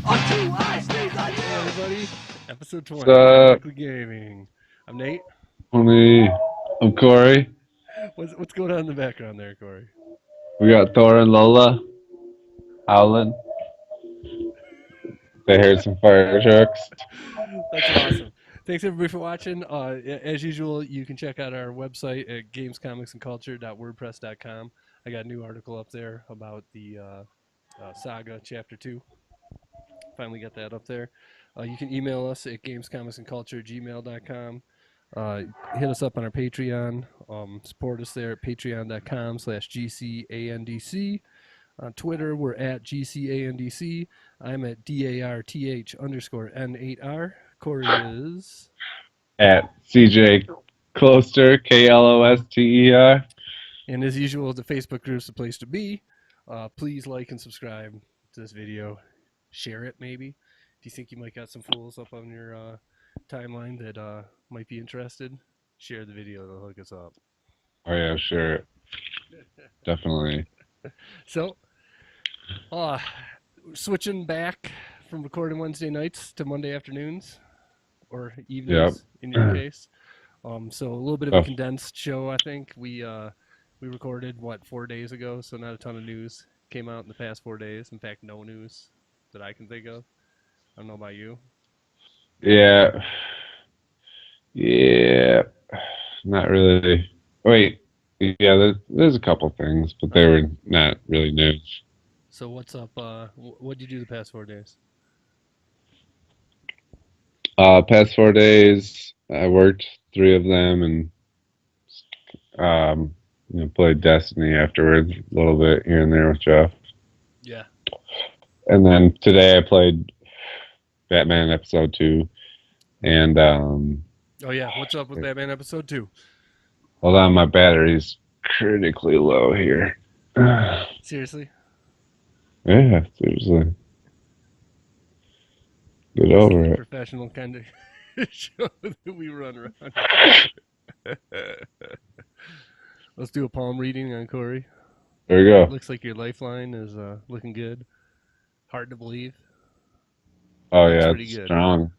Hey everybody, episode 20 What's of up, Comically Gaming. I'm Nate. homie? I'm Corey. What's going on in the background there, Corey? We got Thor and Lola howling. They heard some fire trucks. That's awesome. Thanks everybody for watching. As usual, you can check out our website at gamescomicsandculture.wordpress.com. I got a new article up there about the Saga Chapter 2. Finally got that up there. You can email us at gamescomicsandculture@gmail.com. Hit us up on our Patreon. Support us there at patreon.com/GCANDC. On Twitter, we're at GCANDC. I'm at DARTH_N8R. Corey is. At CJ Closter, KLOSTER. And as usual, the Facebook group's the place to be. Please like and subscribe to this video. Share it, maybe. If you think you might got some fools up on your timeline that might be interested, share the video. They'll hook us up. Oh, yeah, sure. Definitely. So, switching back from recording Wednesday nights to Monday afternoons or evenings in your case. So a little bit of a condensed show, I think. We recorded 4 days ago, so not a ton of news came out in the past 4 days. In fact, no news that I can think of. I don't know about you. Yeah. Yeah. Not really. Wait. Yeah, there's a couple things, but they were not really news. So what's up? What'd you do the past 4 days? Past 4 days, I worked 3 of them and played Destiny afterwards a little bit here and there with Jeff. Yeah. And then today I played Batman Episode 2. And oh yeah, what's up with Batman Episode 2? Hold on, my battery's critically low here. Seriously? Yeah, seriously. Get over it. Professional kind of show that we run around. Let's do a palm reading on Corey. There we go. Looks like your lifeline is looking good. Hard to believe. Oh yeah, it's good. Strong.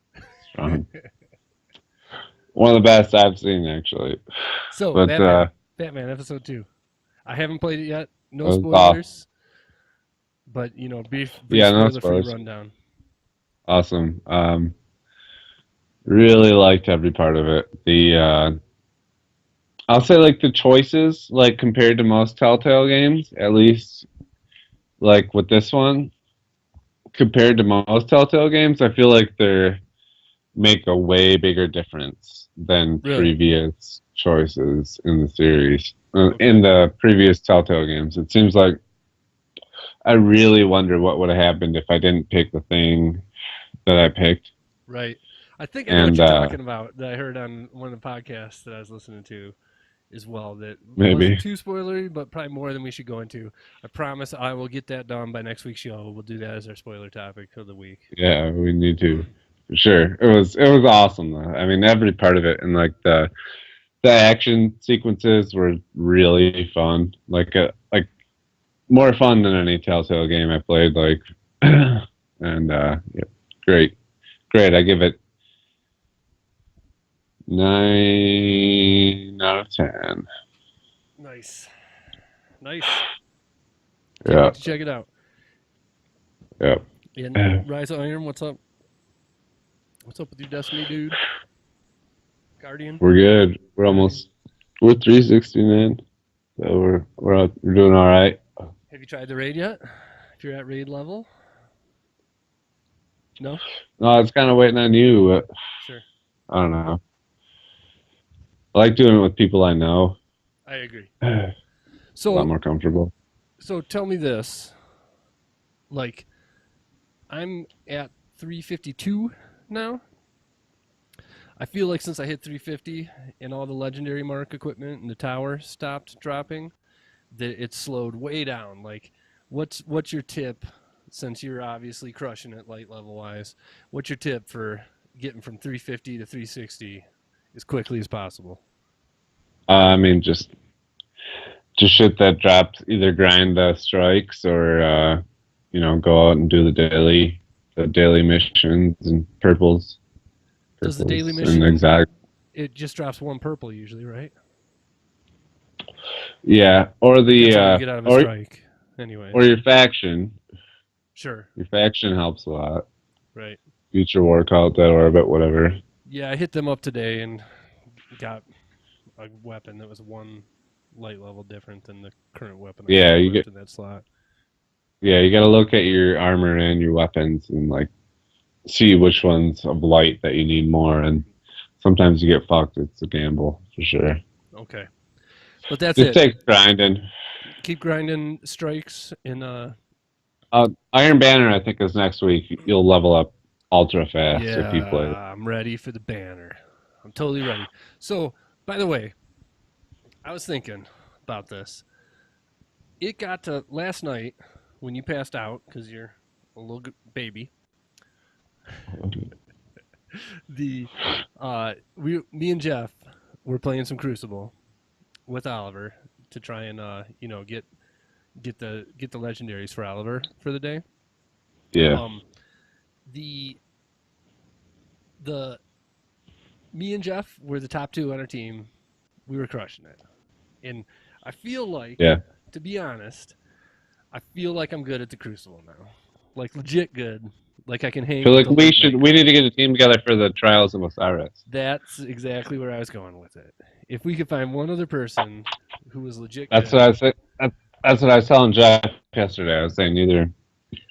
One of the best I've seen, actually. So, but, Batman Episode 2. I haven't played it yet. No spoilers. But, brief spoiler-free rundown. Awesome. Really liked every part of it. I'll say, the choices, compared to most Telltale games, at least, with this one, compared to most Telltale games, I feel like they make a way bigger difference than previous choices in the series. In the previous Telltale games, it seems like I really wonder what would have happened if I didn't pick the thing that I picked. Right. I think I know what you're talking about that I heard on one of the podcasts that I was listening to as well. That wasn't too spoilery, but probably more than we should go into. I promise I will get that done by next week's show. We'll do that as our spoiler topic of the week. Yeah, we need to. For sure. It was awesome though. I mean, every part of it, and the action sequences were really fun. More fun than any Telltale game I played. And yeah, great. I give it 9 out of 10. Nice. Yeah. Check it out. Yep. And Rise of Iron, what's up? What's up with your Destiny, dude? Guardian? We're good. We're 360, man. So we're doing all right. Have you tried the raid yet? If you're at raid level? No? No, I was kind of waiting on you. But sure. I don't know. I like doing it with people I know. I agree. So a lot more comfortable. So tell me this. I'm at 352 now. I feel like since I hit 350 and all the legendary mark equipment and the tower stopped dropping, that it slowed way down. What's your tip, since you're obviously crushing it light level wise? What's your tip for getting from 350 to 360 as quickly as possible? I mean, just shit that drops. Either grind the strikes or go out and do the daily. the daily missions and Does the daily and mission, exotic. it just drops one purple usually, right? Yeah, Depends on what you get out of a strike. or Anyways, your faction. sure. Your faction helps a lot. Right. Future workout that orbit, whatever. Yeah, I hit them up today and got a weapon that was one light level different than the current weapon I have Yeah, equipped in that slot. you got to look at your armor and your weapons and like see which ones of light that you need more. And sometimes you get fucked. It's a gamble for sure. Okay. But that's Just it. take grinding. Keep grinding strikes and Iron Banner, I think, is next week. You'll level up ultra fast if you play. yeah, I'm ready for the banner. I'm totally ready. So, by the way, I was thinking about this. It got to last night when you passed out because you're a little baby. The me and Jeff were playing some Crucible with Oliver to try and get the legendaries for Oliver for the day. Yeah, Um, the the me and Jeff were the top two on our team. We were crushing it, and I feel like, yeah. to be honest, I feel like I'm good at the Crucible now, like legit good. Like I can I hang feel with like the like. we need to get a team together for the Trials of Osiris. That's exactly where I was going with it. If we could find one other person who was legit That's what good, I said. That's what I was telling Jeff yesterday. I was saying either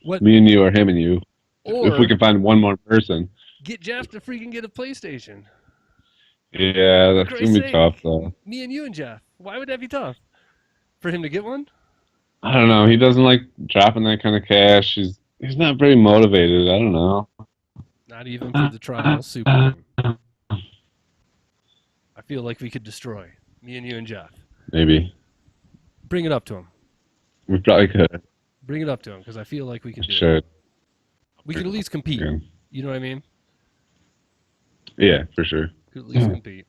what me and you or him and you. If we or can find one more person. get Jeff to freaking get a PlayStation. Yeah, For that's Christ's gonna be tough sake, though. me and you and Jeff. Why would that be tough for him to get one? I don't know. He doesn't like dropping that kind of cash. He's not very motivated. I don't know. Not even for the trial super game. I feel like we could destroy me and you and Jeff. Maybe Bring it up to him. we probably could. Bring it up to him because I feel like we could do it. Should. We could at least compete. Yeah, You know what I mean? yeah, for sure. Could at least compete.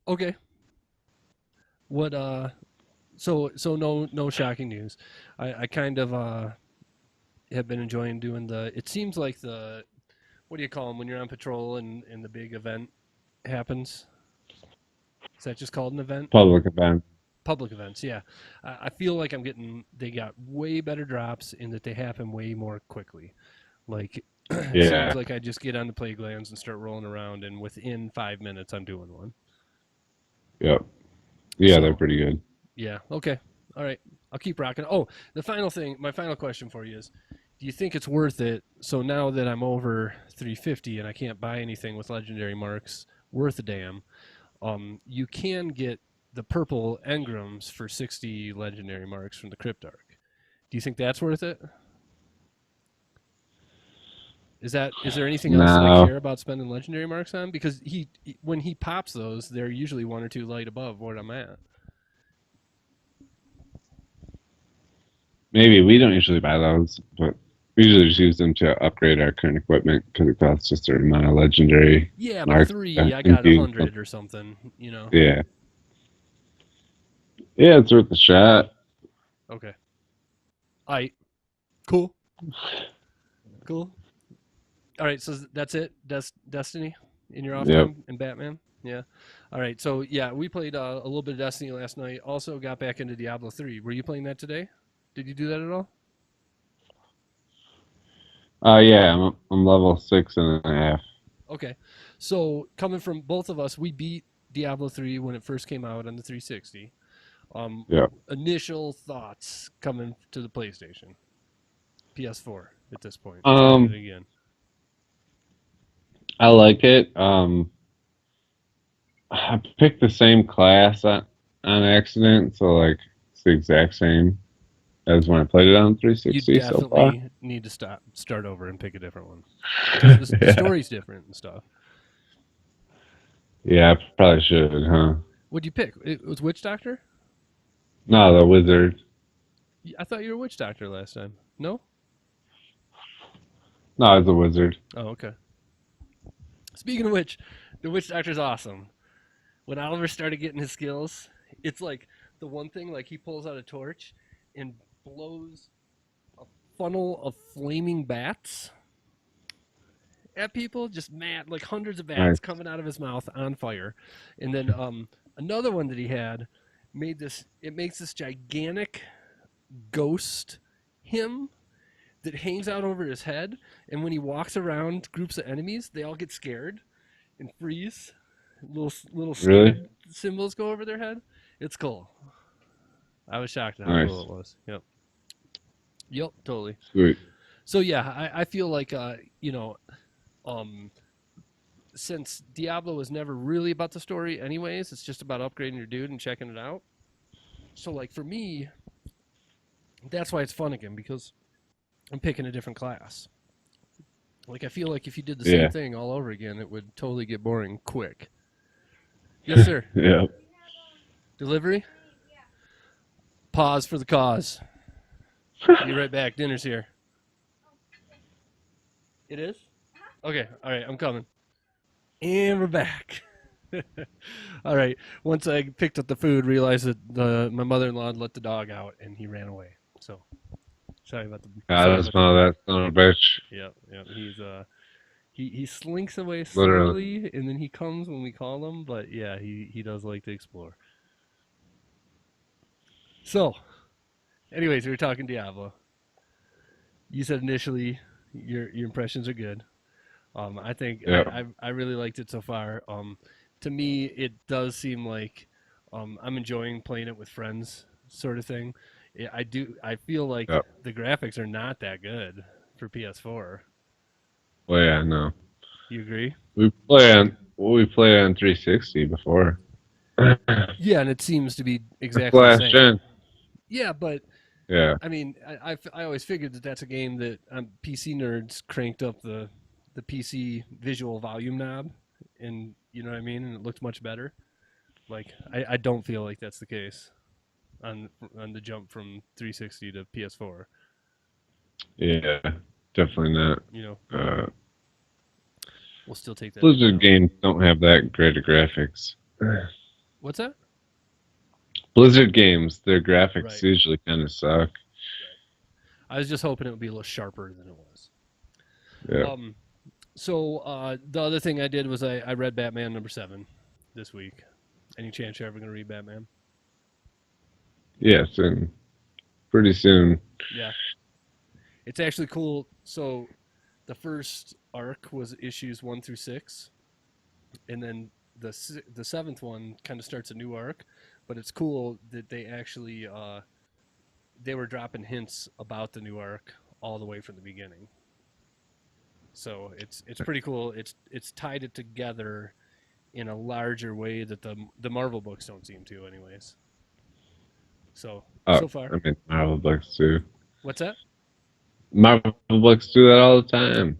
Okay. What so no shocking news. I kind of have been enjoying doing it seems like what do you call them when you're on patrol and the big event happens? Is that just called an event? Public event. Public events, yeah. I feel like they got way better drops in that they happen way more quickly. Like, it seems Yeah. like I just get on the play glands and start rolling around, and within 5 minutes, I'm doing one. Yep. Yeah, they're So, pretty good. yeah, okay. All right. I'll keep rocking. Oh, my final question for you is, do you think it's worth it? So now that I'm over 350 and I can't buy anything with legendary marks worth a damn, you can get the purple engrams for 60 legendary marks from the Cryptarch. Do you think that's worth it? Is there anything else that I No, care about spending legendary marks on? Because when he pops those, they're usually one or two light above where I'm at. maybe we don't usually buy those, but we usually just use them to upgrade our current equipment because it costs just a certain amount of legendary Yeah, but marks. three, I got Infused. 100 or something. You know. Yeah. Yeah, it's worth a shot. Okay. All right. Cool. Cool. All right. So that's it. Destiny in your off Yep. time and Batman. Yeah. All right. So yeah, we played a little bit of Destiny last night. Also got back into Diablo 3. Were you playing that today? Did you do that at all? Yeah, I'm level 6.5. Okay. So coming from both of us, we beat Diablo 3 when it first came out on the 360. Yeah. Initial thoughts coming to the PlayStation, PS4 at this point, trying it Um, again. I like it. I picked the same class on accident, so like it's the exact same as when I played it on You 360 so far. definitely need to start over, and pick a different one because the Yeah. story's different and stuff. Yeah, I probably should, huh? What'd you pick? It was Witch Doctor. No, the wizard. I thought you were Witch Doctor last time. No. No, it's a wizard. Oh, okay. Speaking of which, the Witch Doctor's awesome. When Oliver started getting his skills, it's like the one thing, like he pulls out a torch and blows a funnel of flaming bats at people, just mad, like hundreds of bats Nice. coming out of his mouth on fire. And then another one that he had made this. It makes this gigantic ghost hymn that hangs out over his head, and when he walks around groups of enemies, they all get scared and freeze. Little Really? scared symbols go over their head. It's cool. I was shocked at how cool Nice. it was. Yep. Yep. Totally. Sweet. So yeah, I feel like um, since Diablo was never really about the story, anyways, it's just about upgrading your dude and checking it out. So like for me, that's why it's fun again because I'm picking a different class. Like I feel like if you did the same Yeah. thing all over again, it would totally get boring quick. Yes, sir. Yeah. Delivery. Pause for the cause. Be right back. Dinner's here. It is? Okay. All right. I'm coming. And we're back. All right. Once I picked up the food, realized that my mother-in-law had let the dog out, and he ran away. So sorry about the sorry Gotta about the smell that son of a bitch. yeah yeah. He slinks away Literally. slowly, and then he comes when we call him. But yeah, he does like to explore. So, anyways, we were talking Diablo. You said initially your impressions are good. I think Yeah. I really liked it so far. To me, it does seem like I'm enjoying playing it with friends, sort of thing. I do. I feel like Yeah. the graphics are not that good for PS4. Well, yeah, no. You agree? We play on 360 before. Yeah, and it seems to be That's exactly the last same. gen. Yeah, but Yeah. I mean, I always figured that that's a game that PC nerds cranked up the PC visual volume knob, and you know what I mean, and it looked much better. Like I don't feel like that's the case on the jump from 360 to PS4. Yeah. Definitely not. You know, but Uh, we'll still take that into Blizzard account. games don't have that great of graphics. What's that? Blizzard games, their graphics Right, usually kind of suck. right. I was just hoping it would be a little sharper than it was. Yeah. Um, so the other thing I did was I read Batman #7 this week. Any chance you're ever gonna read Batman? Yes, and pretty soon. Yeah, it's actually cool. So the first arc was issues 1 through 6, and then the seventh one kind of starts a new arc. But it's cool that they actually they were dropping hints about the new arc all the way from the beginning. So it's pretty cool. It's tied it together in a larger way that the Marvel books don't seem to, anyways. So Oh, so far, I mean, Marvel books too. what's that? Marvel books do that all the time.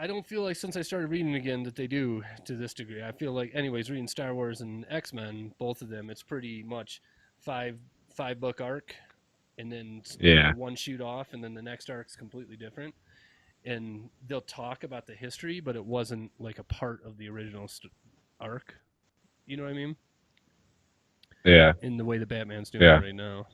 I don't feel like since I started reading again that they do to this degree. I feel like, anyways, reading Star Wars and X Men, both of them, it's pretty much five five book arc, and then Yeah. one shoot off, and then the next arc's completely different. And they'll talk about the history, but it wasn't like a part of the original arc. You know what I mean? Yeah. In the way the Batman's doing it Yeah. right now.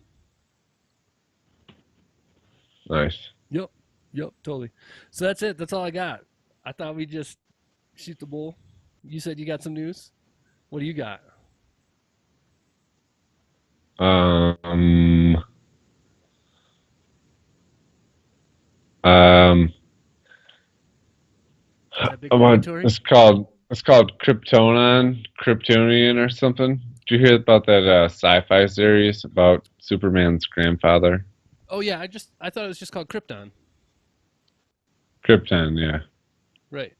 Nice. Yep. Yep. Totally. So that's it. That's all I got. I thought we'd just shoot the bull. You said you got some news. What do you got? Um. Um. Is that big What obligatory? it's called? It's called Kryptonian or something. Did you hear about that sci-fi series about Superman's grandfather? Oh yeah, I thought it was just called Krypton. Krypton. Yeah. Right.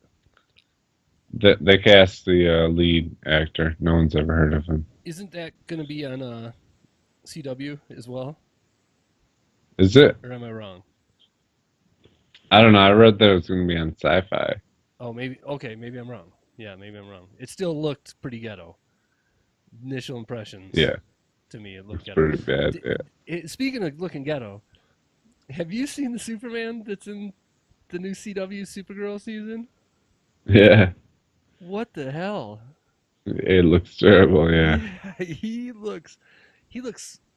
They cast the lead actor. No one's ever heard of him. Isn't that going to be on CW as well? Is it? Or am I wrong? I don't know. I read that it was going to be on Sci-Fi. Oh, maybe. Okay, maybe I'm wrong. Yeah, maybe I'm wrong. It still looked pretty ghetto. Initial impressions Yeah, to me, it looked it's ghetto. pretty bad. Yeah. Speaking of looking ghetto, have you seen the Superman that's in the new CW Supergirl season? Yeah. What the hell? It looks terrible. Yeah. Yeah, he looks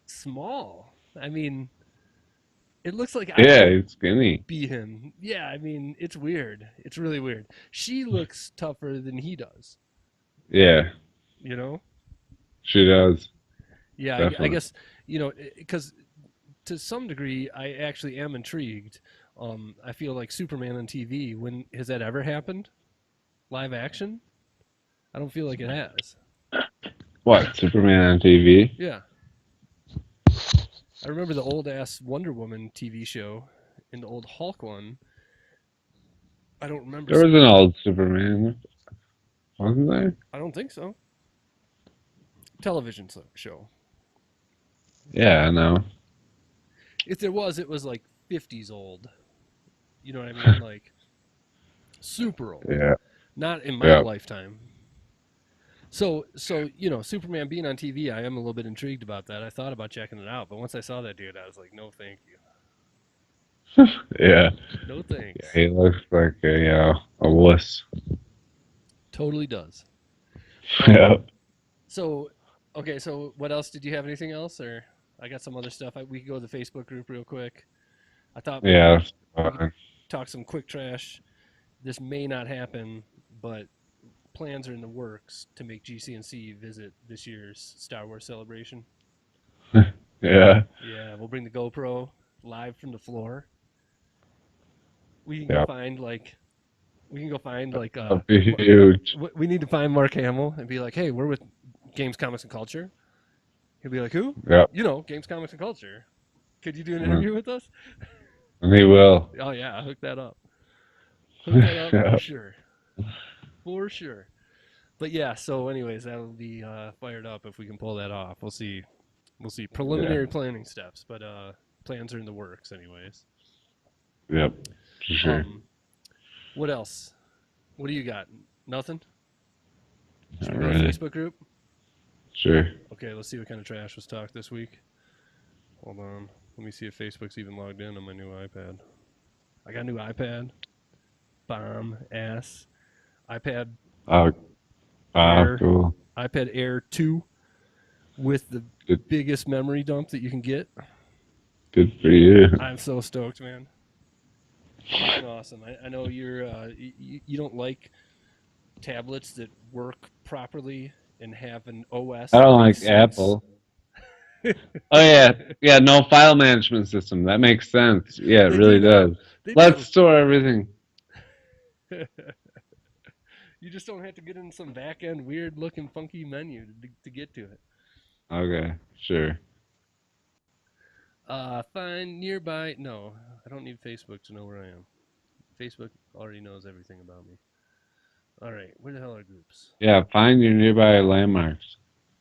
small. I mean, It looks like I Yeah, could he's skinny. be him. Yeah, I mean, it's weird. It's really weird. She looks tougher than he does. Yeah, You know? she does. Yeah, I Definitely. guess because to some degree, I actually am intrigued. I feel like Superman on TV. When has that ever happened? Live action? I don't feel like it has. What, Superman on TV? Yeah, I remember the old ass Wonder Woman TV show and the old Hulk one. I don't remember There was an Superman. old Superman, wasn't there? I don't think so. Television show. Yeah, I know. If there was, it was like 50s old. You know what I mean? Like super old. Yeah, Not in my yeah. lifetime. So Superman being on TV, I am a little bit intrigued about that. I thought about checking it out, but once I saw that dude, I was like, no, thank you, Yeah, no yeah. thanks. He looks like a wuss. Totally does. Yeah, So okay, so what else? Did you have anything else, or I got some other stuff? We could go to the Facebook group real quick. I thought maybe yeah. we That's we could fine. talk some quick trash. This may not happen, but plans are in the works to make GCNC visit this year's Star Wars celebration. Yeah, Yeah, we'll bring the GoPro live from the floor. We can go yeah. find like we can go find like That'd be huge. we need to find Mark Hamill and be like, hey, we're with Games, Comics, and Culture. He'll be like, who? Yep. Games, Comics, and Culture. Could you do an And interview with us? he will. Oh yeah, hook that up. Hook that up for Yeah, sure, for sure. But yeah, so anyways, that'll be fired up if we can pull that off. We'll see. We'll see. yeah, Preliminary planning steps, but plans are in the works, anyways. yep, for sure. Um, what else? What do you got? Nothing. Should Not we go to the really. Facebook group? Sure. Okay, let's see what kind of trash was talked this week. Hold on. Let me see if Facebook's even logged in on my new iPad. I got a new iPad. Bomb ass. iPad Oh, Air. cool. iPad Air 2 with the Good, biggest memory dump that you can get. good for you. I'm so stoked, man. Fucking awesome. I know you don't like tablets that work properly and have an OS I that don't makes like sense. Apple. Oh yeah, yeah. No file management system. That makes sense. Yeah, it They do really now. does. They Let's do. store everything. You just don't have to get in some back end weird looking funky menu to get to it. Okay, sure. Find nearby. No, I don't need Facebook to know where I am. Facebook already knows everything about me. All right, where the hell are groups? Yeah, find your nearby landmarks.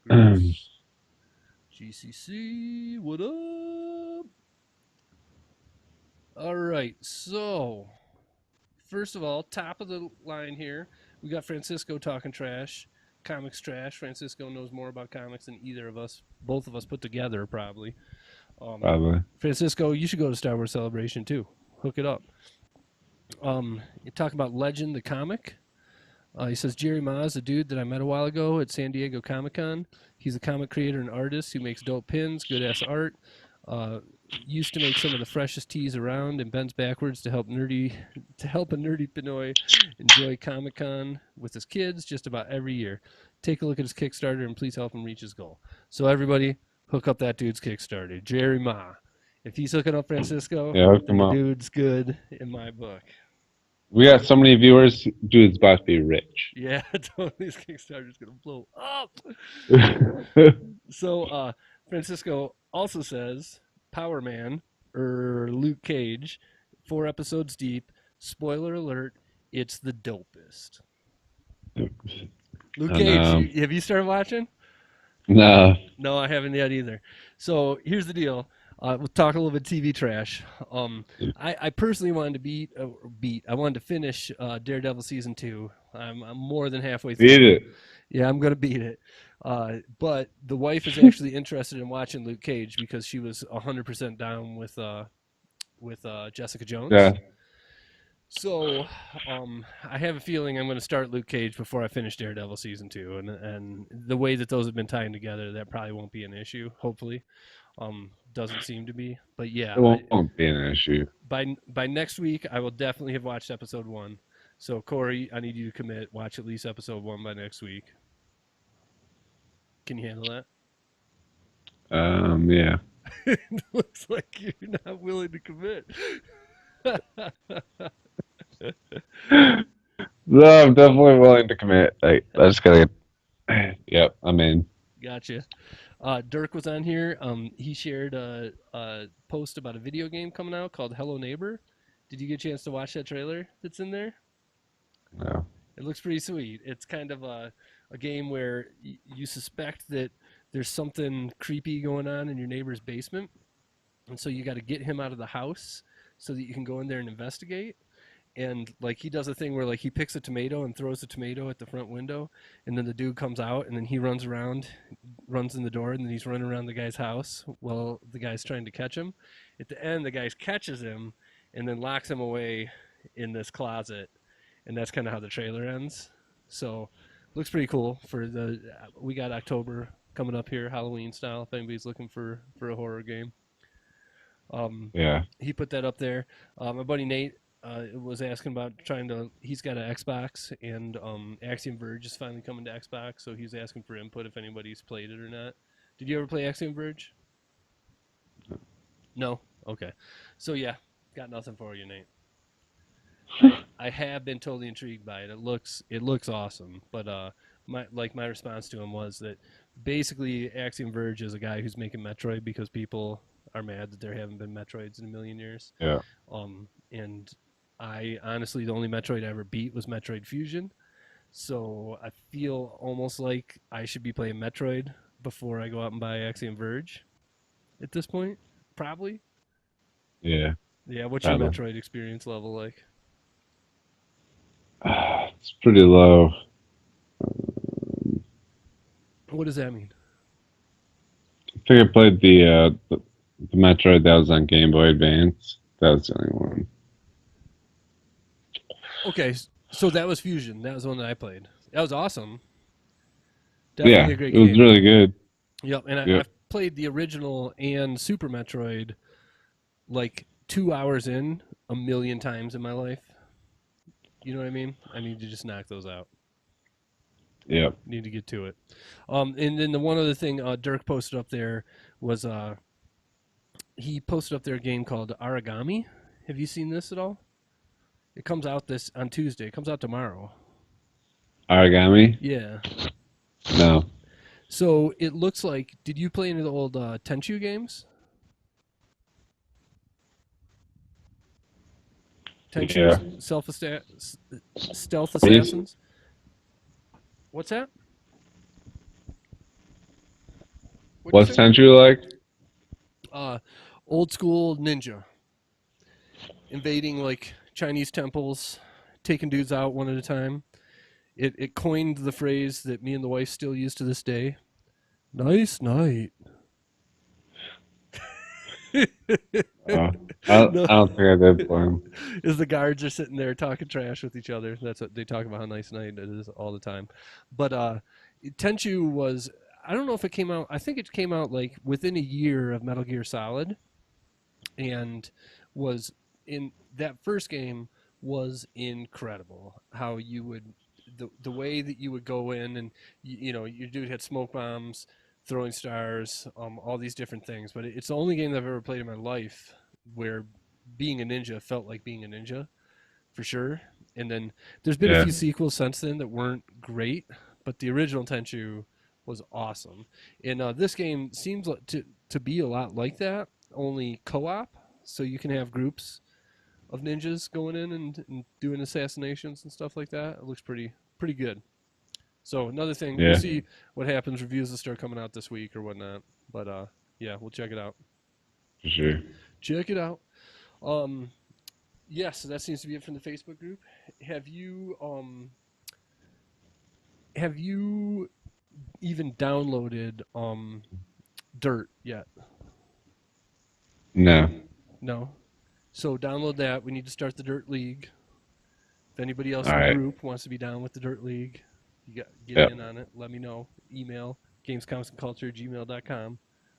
Groups. GCC, what up? All right, so first of all, top of the line here, we got Francisco talking trash, comics trash. Francisco knows more about comics than either of us, both of us put together, probably. Probably. Francisco, you should go to Star Wars Celebration too. Hook it up. You talk about Legend, the comic. He says Jerry Ma's a dude that I met a while ago at San Diego Comic Con. He's a comic creator and artist who makes dope pins, good ass art. Used to make some of the freshest tees around and bends backwards to help a nerdy Pinoy enjoy Comic Con with his kids just about every year. Take a look at his Kickstarter and please help him reach his goal. So everybody, hook up that dude's Kickstarter, Jerry Ma. If he's hooking up Francisco, Yeah, hook then them the up. dude's good in my book. We got so many viewers. Dude's about to be rich. Yeah, totally. His Kickstarter's gonna blow up. So Francisco also says Power Man or Luke Cage, 4 episodes deep. Spoiler alert: it's the dopest. Luke And Cage, have you started watching? no, No, I haven't yet either. So here's the deal. We'll talk a little bit TV trash. I personally wanted to beat. I wanted to finish Daredevil season 2. I'm more than halfway beat through. it. Yeah, I'm gonna beat it. But the wife is actually interested in watching Luke Cage because she was 100% down with Jessica Jones. Yeah, So I have a feeling I'm going to start Luke Cage before I finish Daredevil season 2, and the way that those have been tying together, that probably won't be an issue. Hopefully. Doesn't seem to be, but yeah, It won't be an issue. by next week I will definitely have watched episode 1. So Corey, I need you to commit. Watch at least episode 1 by next week. Can you handle that? Yeah. It looks like you're not willing to commit. No, I'm definitely willing to commit. I just gotta get. Yep, I'm in. Gotcha. Dirk was on here. He shared a post about a video game coming out called Hello Neighbor. Did you get a chance to watch that trailer that's in there? No. It looks pretty sweet. It's kind of a game where you suspect that there's something creepy going on in your neighbor's basement, and so you got to get him out of the house so that you can go in there and investigate. And like he does a thing where like he picks a tomato and throws the tomato at the front window, and then the dude comes out and then he runs around, runs in the door, and then he's running around the guy's house while the guy's trying to catch him. At the end, the guy catches him and then locks him away in this closet, and that's kind of how the trailer ends. So looks pretty cool for the we got October coming up here, Halloween style. If anybody's looking for a horror game, um, Yeah. he put that up there. My buddy Nate was asking about trying to. He's got an Xbox, and Axiom Verge is finally coming to Xbox, so he's asking for input if anybody's played it or not. Did you ever play Axiom Verge? No. Okay. So yeah, got nothing for you, Nate. I have been totally intrigued by it. It looks awesome, but my response to him was that basically Axiom Verge is a guy who's making Metroid because people are mad that there haven't been Metroids in a million years. Yeah. And I honestly, the only Metroid I ever beat was Metroid Fusion. So I feel almost like I should be playing Metroid before I go out and buy Axiom Verge at this point. Probably. Yeah. Yeah, what's your Probably. Metroid experience level like? It's pretty low. What does that mean? I think I played the Metroid that was on Game Boy Advance. That was the only one. Okay, so that was Fusion. That was the one that I played. That was awesome. Definitely Yeah, a great it was game. really good. Yep, and Yep. I've played the original and Super Metroid like 2 hours in a million times in my life. You know what I mean? I need to just knock those out. Yep. Need to get to it. And then the one other thing Dirk posted up there was he posted up there a game called Origami. Have you seen this at all? It comes out this on Tuesday. It comes out tomorrow. Origami? Yeah. No. So it looks like. Did you play any of the old Tenchu games? Yeah. Tenchu stealth Please? assassins. What's that? What'd you What's say? Tenchu like? Uh, Old school ninja invading like Chinese temples, taking dudes out one at a time. It coined the phrase that me and the wife still use to this day. Nice night. Oh, No, I don't think I did play 'em. is the guards are sitting there talking trash with each other. That's what they talk about how nice night it is all the time. But Tenchu was I don't know if it came out. I think it came out like within a year of Metal Gear Solid, and was in that first game was incredible. How you would the way that you would go in and your dude had smoke bombs, throwing stars, all these different things. But it's the only game that I've ever played in my life where being a ninja felt like being a ninja for sure. And then there's been a Yeah. few sequels since then that weren't great, but the original Tenchu was awesome. And this game seems to be a lot like that, only co-op, so you can have groups of ninjas going in and doing assassinations and stuff like that. It looks pretty good. So another thing, we'll Yeah. see what happens. Reviews will start coming out this week or whatnot. But yeah, we'll check it out. For sure. Check it out. Um, yeah, so that seems to be it from the Facebook group. Have you have you even downloaded Dirt yet? No. No. So download that. We need to start the Dirt League. If anybody else All in the right. group wants to be down with the Dirt League, you got get Yep. in on it. Let me know. Email gamescomicsandculture@gmail.com.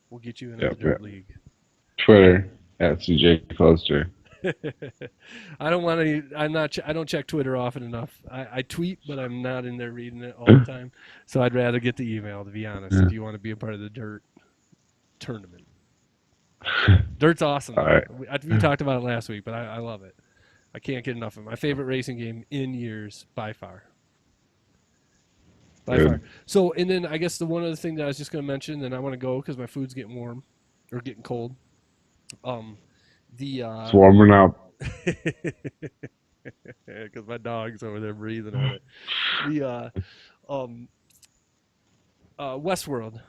We'll get you into the Yep, dirt yep. league. Twitter at CJ Closter. I don't want to. I'm not. I don't check Twitter often enough. I tweet, but I'm not in there reading it all the time. So I'd rather get the email. To be honest, if you want to be a part of the dirt tournament, dirt's awesome All though. right. We talked about it last week, but I love it. I can't get enough of it. My favorite racing game in years by far. By far. Good. So, and then I guess the one other thing that I was just going to mention, and I want to go because my food's getting warm or getting cold. Um, the It's warming up. because my dog's over there breathing on it. The um Westworld.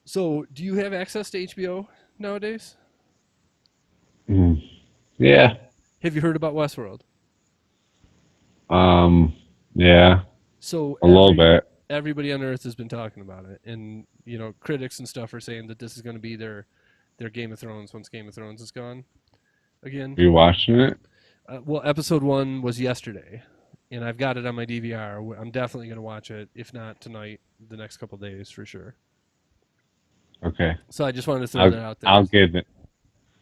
So, do you have access to HBO nowadays? Mm. Yeah. Have you heard about Westworld? Um. Yeah. So A little bit. everybody on Earth has been talking about it, and critics and stuff are saying that this is going to be their Game of Thrones once Game of Thrones is gone again. Are you watching it? Well, episode 1 was yesterday, and I've got it on my DVR. I'm definitely going to watch it, if not tonight, the next couple days for sure. Okay. So I just wanted to throw I'll that out there. I'll get it.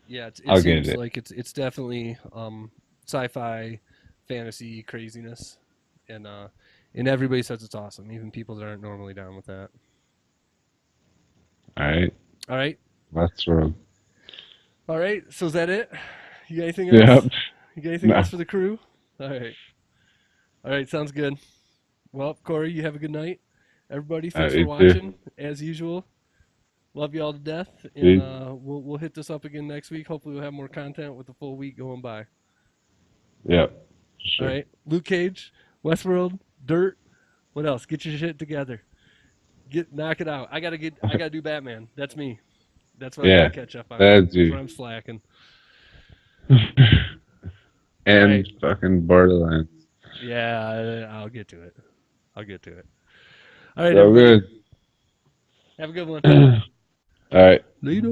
Yeah, it I'll get seems it. like it's definitely sci-fi, fantasy craziness, and everybody says it's awesome. Even people that aren't normally down with that. All right. All right, That's wrong. all right. So is that it? You got anything Yep. else? You got anything No. else for the crew? All right. Sounds good. Well, Corey, you have a good night. Everybody, thanks for You too. watching as usual. Love you all to death, and See? we'll hit this up again next week. Hopefully, we'll have more content with the full week going by. Yep. All Sure. right, Luke Cage, Westworld, Dirt. What else? Get your shit together. Knock it out. I gotta do Batman. That's me. That's what I gotta Yeah. catch up on. That's That's where you. I'm slacking. All right. And fucking Borderlands. Yeah, I'll get to it. I'll get to it. All right, So everybody. good. Have a good one. All right. Later.